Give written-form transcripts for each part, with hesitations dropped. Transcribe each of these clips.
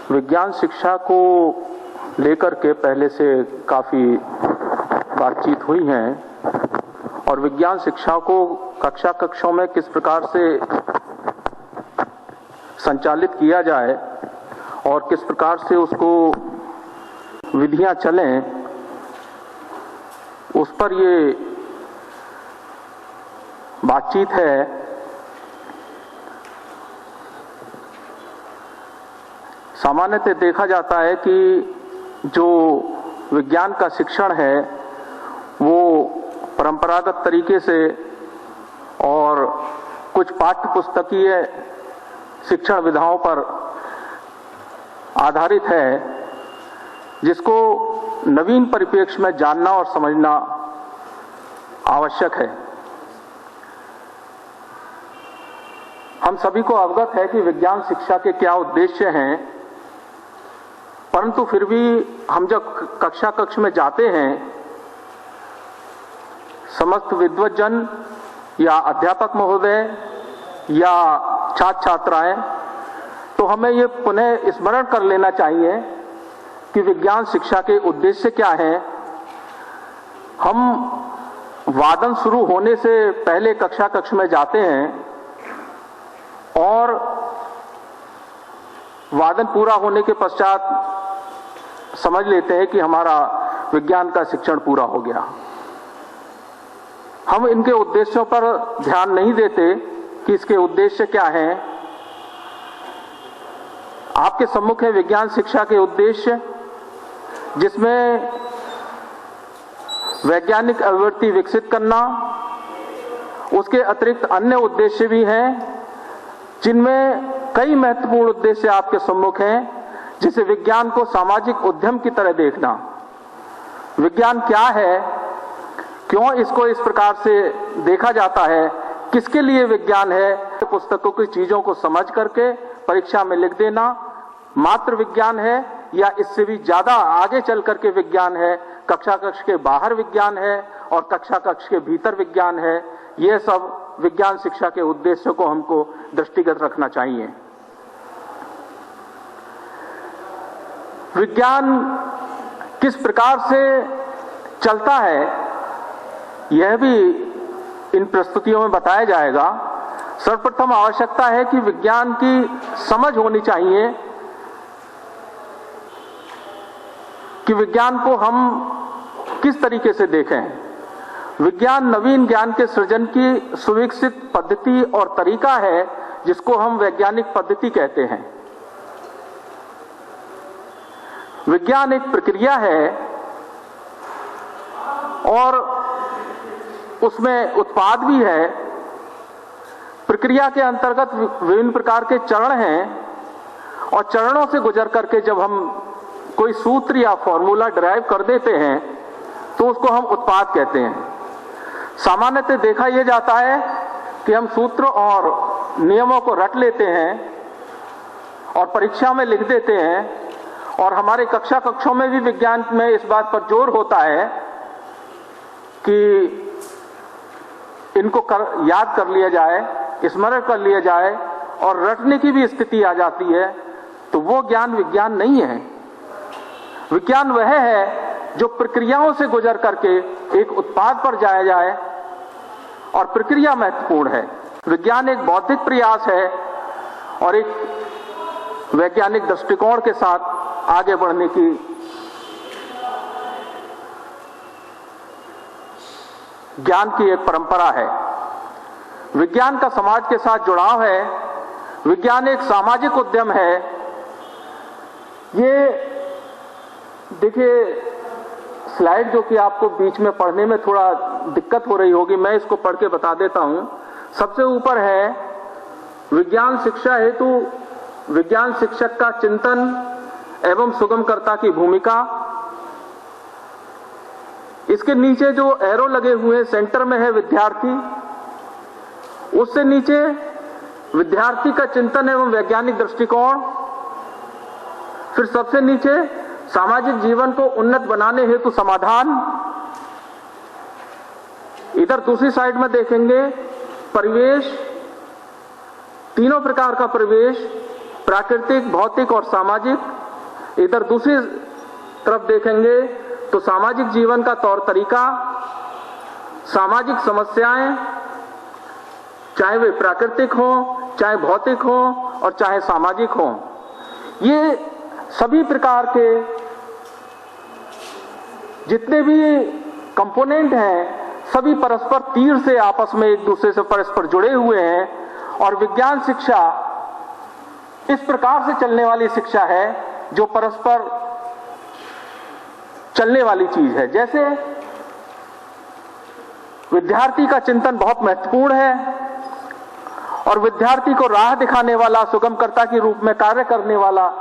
विज्ञान शिक्षा को लेकर के पहले से काफ़ी बातचीत हुई है और विज्ञान शिक्षा को कक्षों में किस प्रकार से संचालित किया जाए और किस प्रकार से उसको विधियां चलें, उस पर ये बातचीत है। सामान्यतः देखा जाता है कि जो विज्ञान का शिक्षण है वो परंपरागत तरीके से और कुछ पाठ्य पुस्तकीय शिक्षण विधाओं पर आधारित है, जिसको नवीन परिप्रेक्ष्य में जानना और समझना आवश्यक है। हम सभी को अवगत है कि विज्ञान शिक्षा के क्या उद्देश्य हैं, परंतु फिर भी हम जब कक्ष में जाते हैं, समस्त विद्वज्जन या अध्यापक महोदय या छात्र छात्राएं, तो हमें ये पुनः स्मरण कर लेना चाहिए कि विज्ञान शिक्षा के उद्देश्य क्या हैं। हम वादन शुरू होने से पहले कक्ष में जाते हैं और वादन पूरा होने के पश्चात समझ लेते हैं कि हमारा विज्ञान का शिक्षण पूरा हो गया। हम इनके उद्देश्यों पर ध्यान नहीं देते कि इसके उद्देश्य क्या हैं। आपके सम्मुख है विज्ञान शिक्षा के उद्देश्य, जिसमें वैज्ञानिक अभिवृत्ति विकसित करना, उसके अतिरिक्त अन्य उद्देश्य भी हैं, जिनमें कई महत्वपूर्ण उद्देश्य आपके सम्मुख हैं, जिसे विज्ञान को सामाजिक उद्यम की तरह देखना। विज्ञान क्या है, क्यों इसको इस प्रकार से देखा जाता है, किसके लिए विज्ञान है, पुस्तकों की चीजों को समझ करके परीक्षा में लिख देना मात्र विज्ञान है या इससे भी ज्यादा आगे चल करके विज्ञान है, कक्षा के बाहर विज्ञान है और कक्षा के भीतर विज्ञान है। यह सब विज्ञान शिक्षा के उद्देश्यों को हमको दृष्टिगत रखना चाहिए। विज्ञान किस प्रकार से चलता है, यह भी इन प्रस्तुतियों में बताया जाएगा। सर्वप्रथम आवश्यकता है कि विज्ञान की समझ होनी चाहिए कि विज्ञान को हम किस तरीके से देखें। विज्ञान नवीन ज्ञान के सृजन की सुविकसित पद्धति और तरीका है, जिसको हम वैज्ञानिक पद्धति कहते हैं। विज्ञान एक प्रक्रिया है और उसमें उत्पाद भी है। प्रक्रिया के अंतर्गत विभिन्न प्रकार के चरण हैं और चरणों से गुजर करके जब हम कोई सूत्र या फॉर्मूला डिराइव कर देते हैं तो उसको हम उत्पाद कहते हैं। सामान्यतः देखा यह जाता है कि हम सूत्र और नियमों को रट लेते हैं और परीक्षा में लिख देते हैं और हमारे कक्षों में भी विज्ञान में इस बात पर जोर होता है कि इनको याद कर लिया जाए, स्मरण कर लिया जाए और रटने की भी स्थिति आ जाती है। तो वो ज्ञान विज्ञान नहीं है। विज्ञान वह है जो प्रक्रियाओं से गुजर करके एक उत्पाद पर जाया जाए और प्रक्रिया महत्वपूर्ण है। विज्ञान एक बौद्धिक प्रयास है और एक वैज्ञानिक दृष्टिकोण के साथ आगे बढ़ने की ज्ञान की एक परंपरा है। विज्ञान का समाज के साथ जुड़ाव है। विज्ञान एक सामाजिक उद्यम है। ये देखिए स्लाइड जो कि आपको बीच में पढ़ने में थोड़ा दिक्कत हो रही होगी, मैं इसको पढ़ के बता देता हूं। सबसे ऊपर है विज्ञान शिक्षा हेतु विज्ञान शिक्षक का चिंतन एवं सुगमकर्ता की भूमिका। इसके नीचे जो एरो लगे हुए सेंटर में है विद्यार्थी, उससे नीचे विद्यार्थी का चिंतन एवं वैज्ञानिक दृष्टिकोण। फिर सबसे नीचे सामाजिक जीवन को उन्नत बनाने हेतु समाधान। इधर दूसरी साइड में देखेंगे परिवेश, तीनों प्रकार का परिवेश, प्राकृतिक, भौतिक और सामाजिक। इधर दूसरी तरफ देखेंगे तो सामाजिक जीवन का तौर तरीका, सामाजिक समस्याएं, चाहे वे प्राकृतिक हो, चाहे भौतिक हो और चाहे सामाजिक हो, ये सभी प्रकार के जितने भी कंपोनेंट हैं सभी परस्पर तीर से आपस में एक दूसरे से परस्पर जुड़े हुए हैं। और विज्ञान शिक्षा इस प्रकार से चलने वाली शिक्षा है जो परस्पर चलने वाली चीज है। जैसे विद्यार्थी का चिंतन बहुत महत्वपूर्ण है और विद्यार्थी को राह दिखाने वाला, सुगमकर्ता के रूप में कार्य करने वाला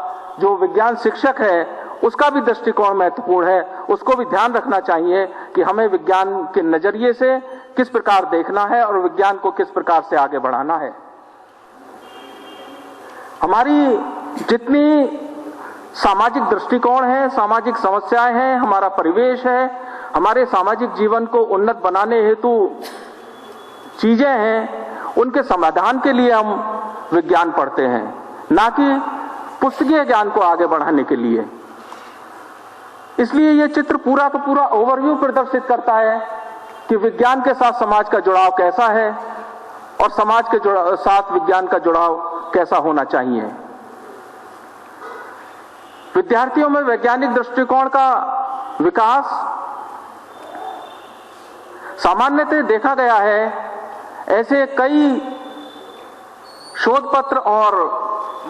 जो विज्ञान शिक्षक है उसका भी दृष्टिकोण महत्वपूर्ण है। उसको भी ध्यान रखना चाहिए कि हमें विज्ञान के नजरिए से किस प्रकार देखना है और विज्ञान को किस प्रकार से आगे बढ़ाना है। हमारी जितनी सामाजिक दृष्टिकोण है, सामाजिक समस्याएं हैं, हमारा परिवेश है, हमारे सामाजिक जीवन को उन्नत बनाने हेतु चीजें हैं, उनके समाधान के लिए हम विज्ञान पढ़ते हैं, ना कि पुस्तकीय ज्ञान को आगे बढ़ाने के लिए। इसलिए यह चित्र पूरा का पूरा ओवरव्यू प्रदर्शित करता है कि विज्ञान के साथ समाज का जुड़ाव कैसा है और समाज के साथ विज्ञान का जुड़ाव कैसा होना चाहिए। विद्यार्थियों में वैज्ञानिक दृष्टिकोण का विकास सामान्यतः देखा गया है, ऐसे कई शोध पत्र और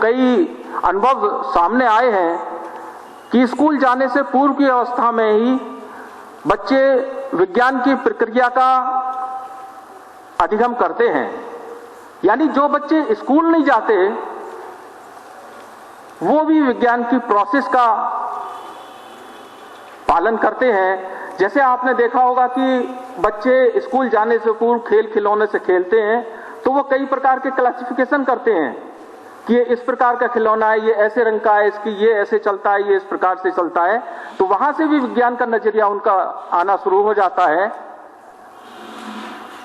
कई अनुभव सामने आए हैं कि स्कूल जाने से पूर्व की अवस्था में ही बच्चे विज्ञान की प्रक्रिया का अधिगम करते हैं। यानी जो बच्चे स्कूल नहीं जाते वो भी विज्ञान की प्रोसेस का पालन करते हैं। जैसे आपने देखा होगा कि बच्चे स्कूल जाने से पूर्व खेल खिलौने से खेलते हैं तो वो कई प्रकार के क्लासिफिकेशन करते हैं कि ये इस प्रकार का खिलौना है, ये ऐसे रंग का है, इसकी ये ऐसे चलता है, ये इस प्रकार से चलता है। तो वहां से भी विज्ञान का नजरिया उनका आना शुरू हो जाता है।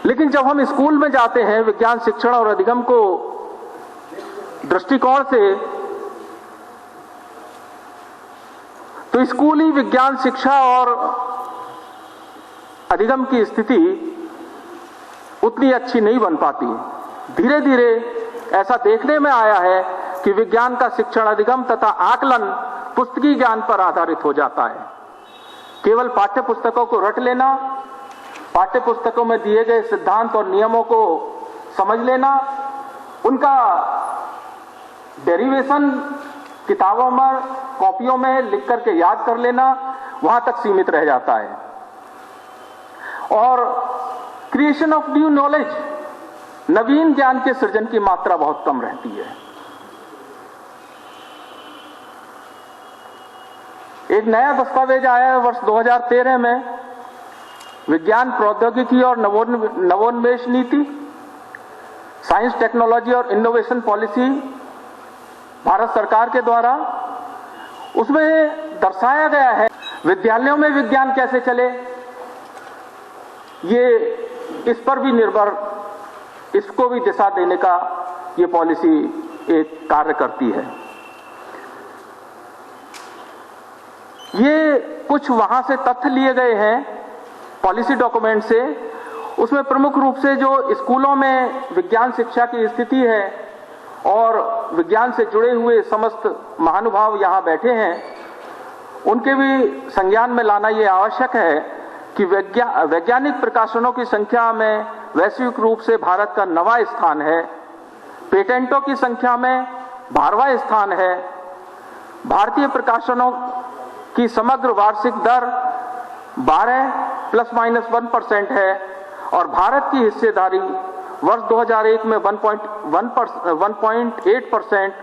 लेकिन जब हम स्कूल में जाते हैं विज्ञान शिक्षण और अधिगम को दृष्टिकोण से, तो स्कूली विज्ञान शिक्षा और अधिगम की स्थिति उतनी अच्छी नहीं बन पाती। धीरे धीरे ऐसा देखने में आया है कि विज्ञान का शिक्षण, अधिगम तथा आकलन पुस्तकीय ज्ञान पर आधारित हो जाता है। केवल पाठ्य पुस्तकों को रट लेना, पाठ्य पुस्तकों में दिए गए सिद्धांत और नियमों को समझ लेना, उनका डेरिवेशन किताबों में, कॉपियों में लिख करके याद कर लेना, वहां तक सीमित रह जाता है। और क्रिएशन ऑफ न्यू नॉलेज, नवीन ज्ञान के सृजन की मात्रा बहुत कम रहती है। एक नया दस्तावेज आया है वर्ष 2013 में, विज्ञान प्रौद्योगिकी और नवोन्मेष नीति, साइंस टेक्नोलॉजी और इनोवेशन पॉलिसी भारत सरकार के द्वारा। उसमें दर्शाया गया है विद्यालयों में विज्ञान कैसे चले, ये इस पर भी निर्भर, इसको भी दिशा देने का ये पॉलिसी एक कार्य करती है। ये कुछ वहां से तथ्य लिए गए हैं पॉलिसी डॉक्यूमेंट से। उसमें प्रमुख रूप से जो स्कूलों में विज्ञान शिक्षा की स्थिति है और विज्ञान से जुड़े हुए समस्त महानुभाव यहां बैठे हैं, उनके भी संज्ञान में लाना ये आवश्यक है कि वैज्ञानिक प्रकाशनों की संख्या में वैश्विक रूप से भारत का 9वां स्थान है, पेटेंटों की संख्या में 12वां स्थान है, भारतीय प्रकाशनों की समग्र वार्षिक दर 12 ±1% है और भारत की हिस्सेदारी वर्ष 2001 में 1.8%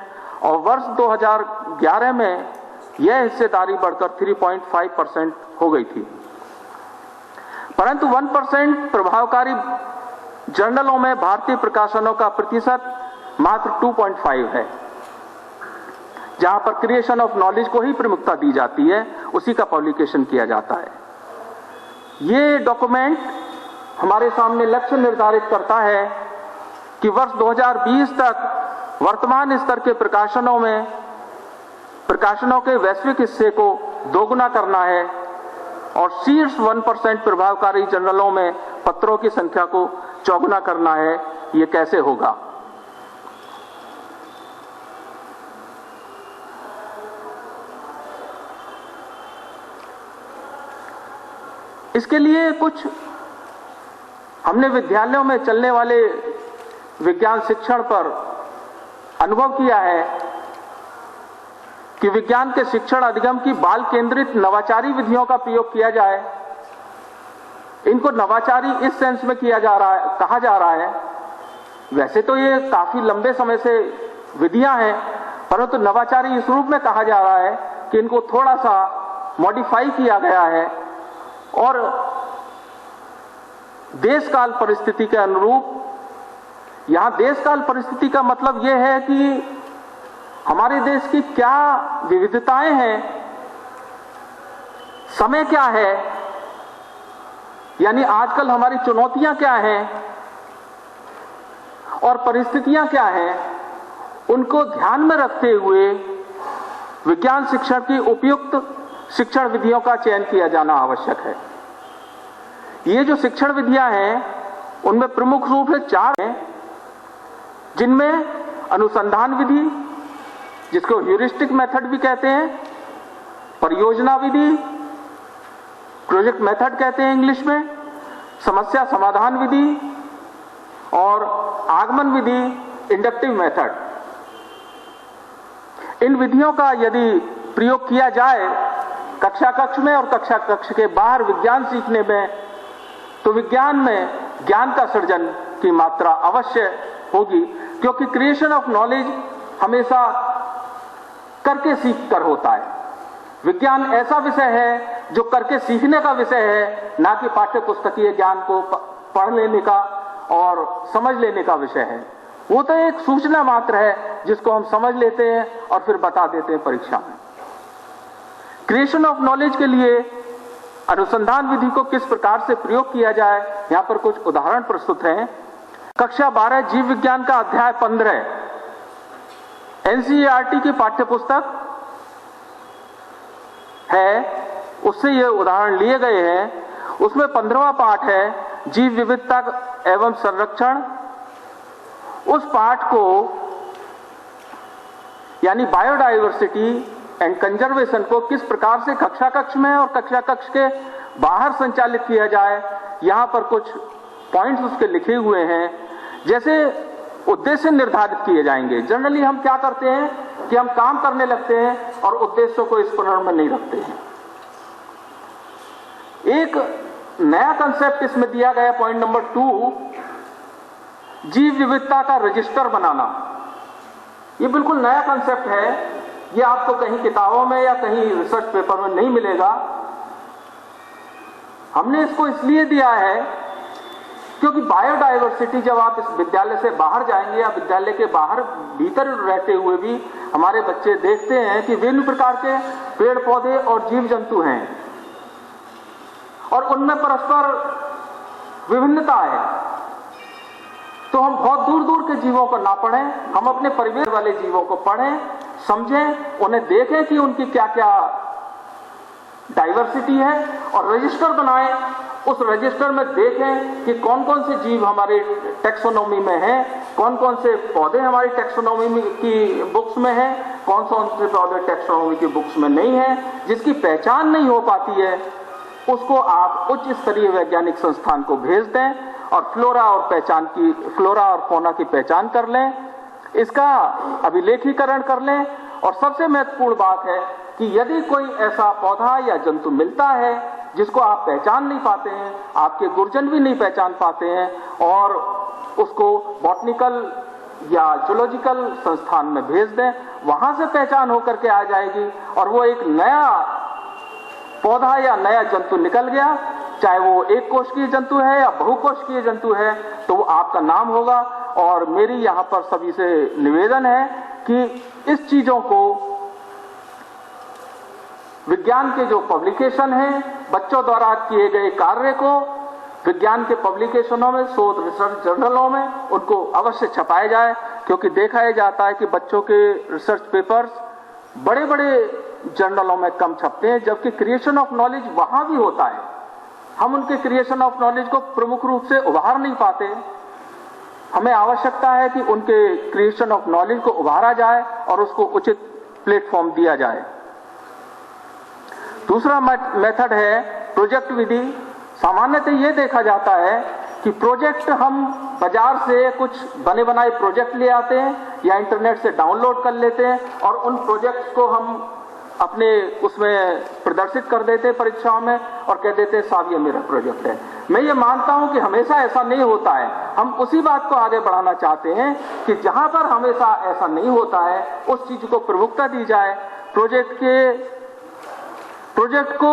और वर्ष 2011 में यह हिस्सेदारी बढ़कर 3.5% हो गई थी। परंतु 1% प्रभावकारी जर्नलों में भारतीय प्रकाशनों का प्रतिशत मात्र 2.5 है। जहां पर क्रिएशन ऑफ नॉलेज को ही प्रमुखता दी जाती है, उसी का पब्लिकेशन किया जाता है। ये डॉक्यूमेंट हमारे सामने लक्ष्य निर्धारित करता है कि वर्ष 2020 तक वर्तमान स्तर के प्रकाशनों में प्रकाशनों के वैश्विक हिस्से को दोगुना करना है और शीर्ष 1% प्रभावकारी जर्नलों में पत्रों की संख्या को चौगुना करना है। ये कैसे होगा? इसके लिए कुछ हमने विद्यालयों में चलने वाले विज्ञान शिक्षण पर अनुभव किया है कि विज्ञान के शिक्षण अधिगम की बाल केंद्रित नवाचारी विधियों का प्रयोग किया जाए। इनको नवाचारी इस सेंस में कहा जा रहा है। वैसे तो ये काफी लंबे समय से विधियां हैं, परंतु नवाचारी इस रूप में कहा जा रहा है कि इनको थोड़ा सा मॉडिफाई किया गया है और देश काल परिस्थिति के अनुरूप। यहां देश काल परिस्थिति का मतलब यह है कि हमारे देश की क्या विविधताएं हैं, समय क्या है, यानी आजकल हमारी चुनौतियां क्या हैं और परिस्थितियां क्या हैं, उनको ध्यान में रखते हुए विज्ञान शिक्षण की उपयुक्त शिक्षण विधियों का चयन किया जाना आवश्यक है। ये जो शिक्षण विधियां हैं उनमें प्रमुख रूप से 4 हैं, जिनमें अनुसंधान विधि, जिसको ह्यूरिस्टिक मेथड भी कहते हैं, परियोजना विधि, प्रोजेक्ट मेथड कहते हैं इंग्लिश में, समस्या समाधान विधि और आगमन विधि, इंडक्टिव मेथड। इन विधियों का यदि प्रयोग किया जाए कक्षा कक्ष में और कक्षा कक्ष के बाहर विज्ञान सीखने में, तो विज्ञान में ज्ञान का सृजन की मात्रा अवश्य होगी, क्योंकि क्रिएशन ऑफ नॉलेज हमेशा करके सीख कर होता है। विज्ञान ऐसा विषय है जो करके सीखने का विषय है, ना कि पाठ्य पुस्तकीय ज्ञान को पढ़ लेने का और समझ लेने का विषय है। वो तो एक सूचना मात्र है जिसको हम समझ लेते हैं और फिर बता देते हैं परीक्षा में। क्रिएशन ऑफ नॉलेज के लिए अनुसंधान विधि को किस प्रकार से प्रयोग किया जाए, यहां पर कुछ उदाहरण प्रस्तुत हैं। कक्षा 12 जीव विज्ञान का अध्याय 15 एनसीईआरटी की पाठ्यपुस्तक है, उससे ये उदाहरण लिए गए हैं। उसमें 15वां पाठ है जीव विविधता एवं संरक्षण। उस पाठ को यानी बायोडाइवर्सिटी एंड कंजर्वेशन को किस प्रकार से कक्षा कक्ष में और कक्षा कक्ष के बाहर संचालित किया जाए, यहां पर कुछ पॉइंट्स उसके लिखे हुए हैं। जैसे उद्देश्य निर्धारित किए जाएंगे। जनरली हम क्या करते हैं कि हम काम करने लगते हैं और उद्देश्यों को स्मरण में नहीं रखते हैं। एक नया कंसेप्ट इसमें दिया गया, पॉइंट नंबर 2, जीव विविधता का रजिस्टर बनाना। ये बिल्कुल नया कंसेप्ट है, ये आपको कहीं किताबों में या कहीं रिसर्च पेपर में नहीं मिलेगा। हमने इसको इसलिए दिया है क्योंकि बायोडाइवर्सिटी, जब आप इस विद्यालय से बाहर जाएंगे या विद्यालय के बाहर भीतर रहते हुए भी हमारे बच्चे देखते हैं कि विभिन्न प्रकार के पेड़ पौधे और जीव जंतु हैं और उनमें परस्पर विभिन्नता है। तो हम बहुत दूर दूर के जीवों को ना पढ़ें, हम अपने परिवेश वाले जीवों को पढ़ें, समझें, उन्हें देखें कि उनकी क्या क्या डाइवर्सिटी है और रजिस्टर बनाएं। उस रजिस्टर में देखें कि कौन कौन से जीव हमारे टेक्सोनोमी में हैं, कौन कौन से पौधे हमारी टेक्सोनोमी की बुक्स में हैं, कौन से पौधे टेक्सोनोमी की बुक्स में नहीं है। जिसकी पहचान नहीं हो पाती है उसको आप उच्च स्तरीय वैज्ञानिक संस्थान को भेज दें और फ्लोरा और फौना की पहचान कर लें, इसका अभिलेखीकरण कर लें। और सबसे महत्वपूर्ण बात है कि यदि कोई ऐसा पौधा या जंतु मिलता है जिसको आप पहचान नहीं पाते हैं, आपके गुरजन भी नहीं पहचान पाते हैं, और उसको बॉटनिकल या जूलॉजिकल संस्थान में भेज दें, वहां से पहचान होकर के आ जाएगी और वो एक नया पौधा या नया जंतु निकल गया, चाहे वो एक कोशिकीय जंतु है या बहुकोशिकीय जंतु है, तो वो आपका नाम होगा। और मेरी यहां पर सभी से निवेदन है कि इस चीजों को, विज्ञान के जो पब्लिकेशन हैं, बच्चों द्वारा किए गए कार्य को विज्ञान के पब्लिकेशनों में, शोध रिसर्च जर्नलों में उनको अवश्य छपाया जाए, क्योंकि देखा जाता है कि बच्चों के रिसर्च पेपर्स बड़े बड़े जर्नलों में कम छपते हैं, जबकि क्रिएशन ऑफ नॉलेज वहां भी होता है। हम उनके क्रिएशन ऑफ नॉलेज को प्रमुख रूप से उभार नहीं पाते। हमें आवश्यकता है कि उनके क्रिएशन ऑफ नॉलेज को उभारा जाए और उसको उचित प्लेटफॉर्म दिया जाए। दूसरा मेथड है प्रोजेक्ट विधि। सामान्यतः यह देखा जाता है कि प्रोजेक्ट हम बाजार से कुछ बने बनाए प्रोजेक्ट ले आते हैं या इंटरनेट से डाउनलोड कर लेते हैं और उन प्रोजेक्ट्स को हम अपने उसमें प्रदर्शित कर देते हैं परीक्षाओं में और कह देते हैं साहब ये मेरा प्रोजेक्ट है। मैं ये मानता हूं कि हमेशा ऐसा नहीं होता है। हम उसी बात को आगे बढ़ाना चाहते हैं कि जहां पर हमेशा ऐसा नहीं होता है उस चीज को प्रमुखता दी जाए। प्रोजेक्ट को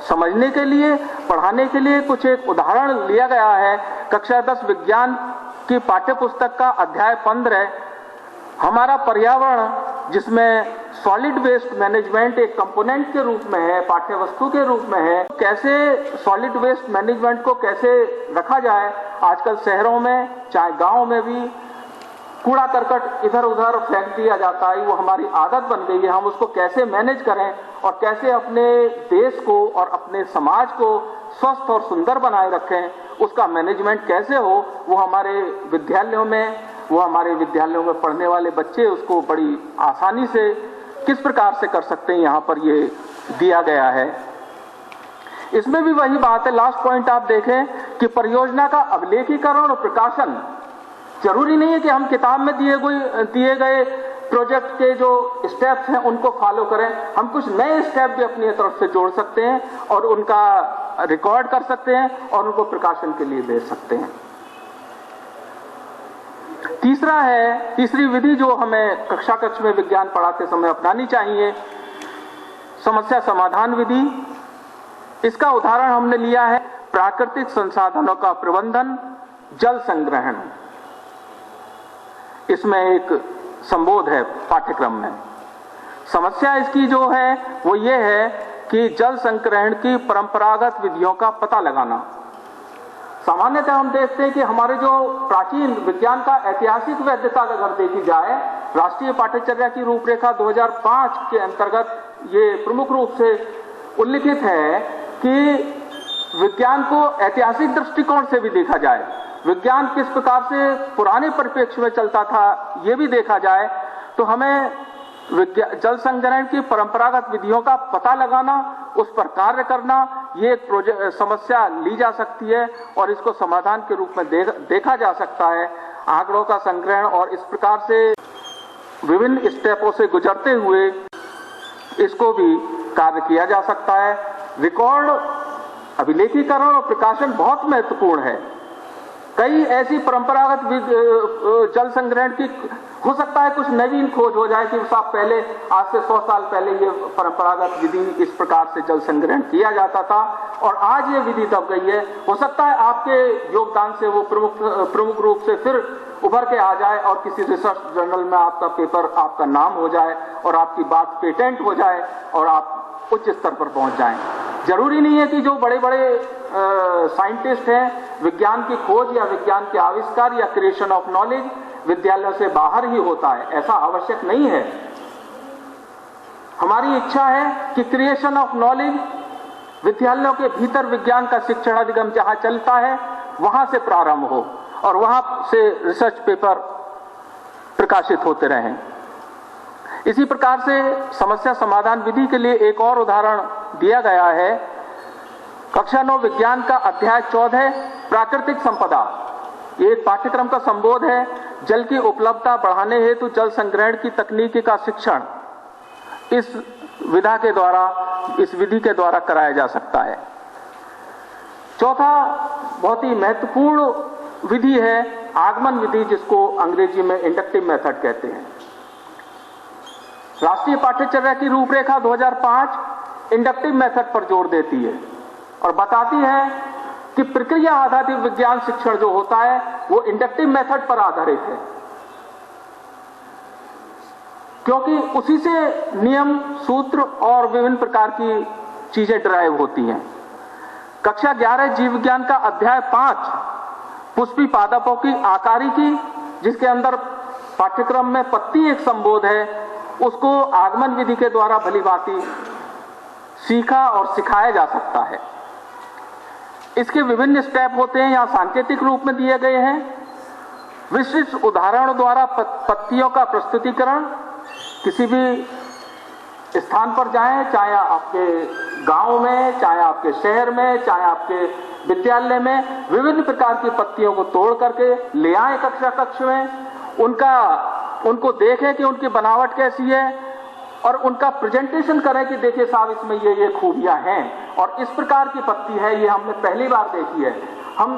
समझने के लिए, पढ़ाने के लिए कुछ एक उदाहरण लिया गया है। कक्षा 10 विज्ञान की पाठ्य पुस्तक का अध्याय 15 हमारा पर्यावरण, जिसमें सॉलिड वेस्ट मैनेजमेंट एक कंपोनेंट के रूप में है, पाठ्य वस्तु के रूप में है। कैसे सॉलिड वेस्ट मैनेजमेंट को कैसे रखा जाए। आजकल शहरों में चाहे गांव में भी कूड़ा करकट इधर उधर फेंक दिया जाता है, वो हमारी आदत बन गई है। हम उसको कैसे मैनेज करें और कैसे अपने देश को और अपने समाज को स्वस्थ और सुंदर बनाए रखें, उसका मैनेजमेंट कैसे हो, वो हमारे विद्यालयों में पढ़ने वाले बच्चे उसको बड़ी आसानी से किस प्रकार से कर सकते हैं, यहां पर ये दिया गया है। इसमें भी वही बात है। लास्ट पॉइंट आप देखें कि परियोजना का अभिलेखीकरण और प्रकाशन। जरूरी नहीं है कि हम किताब में दिए गए प्रोजेक्ट के जो स्टेप्स हैं उनको फॉलो करें। हम कुछ नए स्टेप भी अपनी तरफ से जोड़ सकते हैं और उनका रिकॉर्ड कर सकते हैं और उनको प्रकाशन के लिए भेज सकते हैं। तीसरी विधि जो हमें कक्षा में विज्ञान पढ़ाते समय अपनानी चाहिए, समस्या समाधान विधि। इसका उदाहरण हमने लिया है प्राकृतिक संसाधनों का प्रबंधन, जल संग्रहण। इसमें एक संबोध है पाठ्यक्रम में। समस्या इसकी जो है वो ये है कि जल संग्रहण की परंपरागत विधियों का पता लगाना। सामान्यतः हम देखते हैं कि हमारे जो प्राचीन विज्ञान का ऐतिहासिक वैधता अगर देखी जाए, राष्ट्रीय पाठ्यचर्या की रूपरेखा 2005 के अंतर्गत ये प्रमुख रूप से उल्लिखित है कि विज्ञान को ऐतिहासिक दृष्टिकोण से भी देखा जाए, विज्ञान किस प्रकार से पुराने परिप्रेक्ष्य में चलता था ये भी देखा जाए, तो हमें जल संग्रहण की परंपरागत विधियों का पता लगाना, उस पर कार्य करना, ये एक समस्या ली जा सकती है और इसको समाधान के रूप में देखा जा सकता है। आंकड़ों का संग्रहण और इस प्रकार से विभिन्न स्टेपों से गुजरते हुए इसको भी कार्य किया जा सकता है। रिकॉर्ड, अभिलेखीकरण और प्रकाशन बहुत महत्वपूर्ण है। कई ऐसी परंपरागत जल संग्रहण की हो सकता है कुछ नवीन खोज हो जाए कि साहब पहले आज से 100 साल पहले ये परंपरागत विधि इस प्रकार से जल संग्रहण किया जाता था और आज ये विधि दब गई है। हो सकता है आपके योगदान से वो प्रमुख रूप से फिर उभर के आ जाए और किसी रिसर्च जर्नल में आपका पेपर, आपका नाम हो जाए और आपकी बात पेटेंट हो जाए और आप उच्च स्तर पर पहुंच जाएं। जरूरी नहीं है कि जो बड़े बड़े साइंटिस्ट हैं, विज्ञान की खोज या विज्ञान के आविष्कार या क्रिएशन ऑफ नॉलेज विद्यालयों से बाहर ही होता है, ऐसा आवश्यक नहीं है। हमारी इच्छा है कि क्रिएशन ऑफ नॉलेज विद्यालयों के भीतर विज्ञान का शिक्षण अधिगम जहां चलता है वहां से प्रारंभ हो और वहां से रिसर्च पेपर प्रकाशित होते रहें। इसी प्रकार से समस्या समाधान विधि के लिए एक और उदाहरण दिया गया है। कक्षा 9 विज्ञान का अध्याय 14 प्राकृतिक संपदा। ये एक पाठ्यक्रम का संबोध है। जल की उपलब्धता बढ़ाने हेतु जल संग्रहण की तकनीकी का शिक्षण इस विधि के द्वारा कराया जा सकता है। चौथा बहुत ही महत्वपूर्ण विधि है आगमन विधि, जिसको अंग्रेजी में इंडक्टिव मेथड कहते हैं। राष्ट्रीय पाठ्यचर्या की रूपरेखा 2005 इंडक्टिव मेथड पर जोर देती है और बताती है कि प्रक्रिया आधारित विज्ञान शिक्षण जो होता है वो इंडक्टिव मेथड पर आधारित है, क्योंकि उसी से नियम, सूत्र और विभिन्न प्रकार की चीजें ड्राइव होती हैं। कक्षा 11 जीव विज्ञान का अध्याय 5 पुष्पी पादपों की आकारिकी, जिसके अंदर पाठ्यक्रम में पत्ती एक संबोध है, उसको आगमन विधि के द्वारा भलीभांति सीखा और सिखाया जा सकता है। इसके विभिन्न स्टेप होते हैं, यहाँ सांकेतिक रूप में दिए गए हैं। विशिष्ट उदाहरणों द्वारा पत्तियों का प्रस्तुतिकरण, किसी भी स्थान पर जाएं, चाहे आपके गांव में, चाहे आपके शहर में, चाहे आपके विद्यालय में, विभिन्न प्रकार की पत्तियों को तोड़ करके ले आए कक्षा कक्ष में, उनको देखें कि उनकी बनावट कैसी है और उनका प्रेजेंटेशन करें कि देखिए साहब इसमें ये खूबियां हैं और इस प्रकार की पत्ती है, ये हमने पहली बार देखी है। हम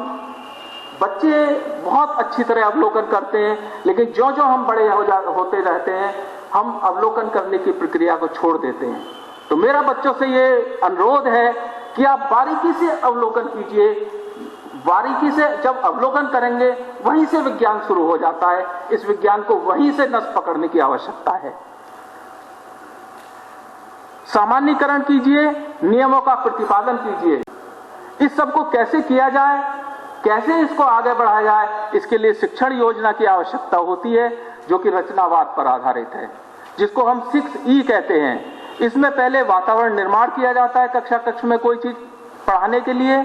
बच्चे बहुत अच्छी तरह अवलोकन करते हैं, लेकिन जो जो हम बड़े होते रहते हैं हम अवलोकन करने की प्रक्रिया को छोड़ देते हैं। तो मेरा बच्चों से ये अनुरोध है कि आप बारीकी से अवलोकन कीजिए। बारीकी से जब अवलोकन करेंगे वहीं से विज्ञान शुरू हो जाता है। इस विज्ञान को वहीं से नस पकड़ने की आवश्यकता है। सामान्यीकरण कीजिए, नियमों का प्रतिपादन कीजिए। इस सब को कैसे किया जाए, कैसे इसको आगे बढ़ाया जाए, इसके लिए शिक्षण योजना की आवश्यकता होती है, जो कि रचनावाद पर आधारित है, जिसको हम 6E कहते हैं। इसमें पहले वातावरण निर्माण किया जाता है कक्षा कक्ष में कोई चीज पढ़ाने के लिए,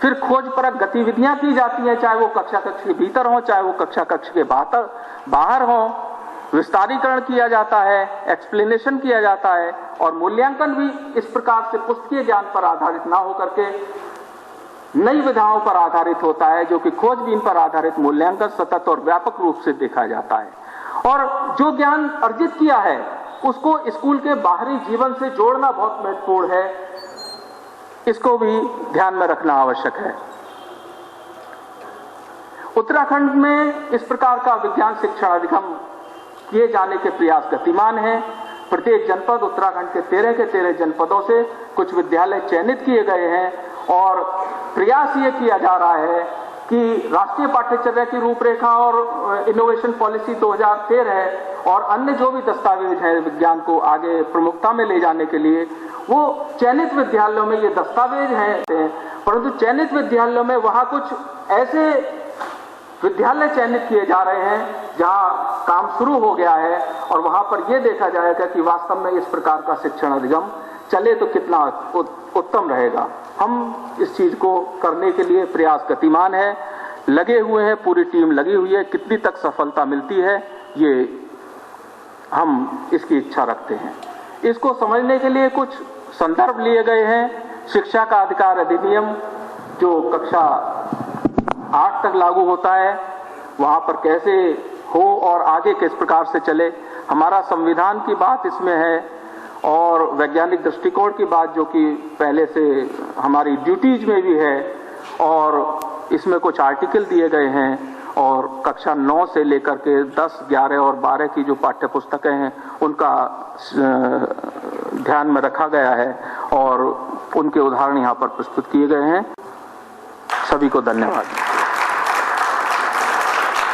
फिर खोजपरक गतिविधियां की जाती हैं, चाहे वो कक्षा कक्ष के भीतर हो, चाहे वो कक्षा कक्ष के बाहर हो। विस्तारीकरण किया जाता है, एक्सप्लेनेशन किया जाता है और मूल्यांकन भी इस प्रकार से पुस्तकीय ज्ञान पर आधारित ना होकर के नई विधाओं पर आधारित होता है, जो कि खोजबीन पर आधारित मूल्यांकन सतत और व्यापक रूप से देखा जाता है। और जो ज्ञान अर्जित किया है उसको स्कूल के बाहरी जीवन से जोड़ना बहुत महत्वपूर्ण है, इसको भी ध्यान में रखना आवश्यक है। उत्तराखंड में इस प्रकार का विज्ञान शिक्षण अधिगम किए जाने के प्रयास गतिमान हैं। प्रत्येक जनपद, उत्तराखंड के 13 जनपदों से कुछ विद्यालय चयनित किए गए हैं और प्रयास ये किया जा रहा है कि राष्ट्रीय पाठ्यचर्या की रूपरेखा और इनोवेशन पॉलिसी 2013 और अन्य जो भी दस्तावेज है विज्ञान को आगे प्रमुखता में ले जाने के लिए, वो चयनित विद्यालयों में ये दस्तावेज हैं, परंतु चयनित विद्यालयों में वहां कुछ ऐसे विद्यालय चयनित किए जा रहे हैं जहां काम शुरू हो गया है और वहां पर यह देखा जाएगा कि वास्तव में इस प्रकार का शिक्षण अधिगम चले तो कितना उत्तम रहेगा। हम इस चीज को करने के लिए प्रयास गतिमान है, लगे हुए हैं, पूरी टीम लगी हुई है। कितनी तक सफलता मिलती है ये हम इसकी इच्छा रखते हैं। इसको समझने के लिए कुछ संदर्भ लिए गए हैं। शिक्षा का अधिकार अधिनियम जो कक्षा 8 तक लागू होता है, वहां पर कैसे हो और आगे किस प्रकार से चले। हमारा संविधान की बात इसमें है और वैज्ञानिक दृष्टिकोण की बात जो कि पहले से हमारी ड्यूटीज में भी है, और इसमें कुछ आर्टिकल दिए गए हैं और कक्षा 9 से लेकर के 10, 11 और 12 की जो पाठ्य पुस्तकें हैं उनका ध्यान में रखा गया है और उनके उदाहरण यहाँ पर प्रस्तुत किए गए हैं। सभी को धन्यवाद।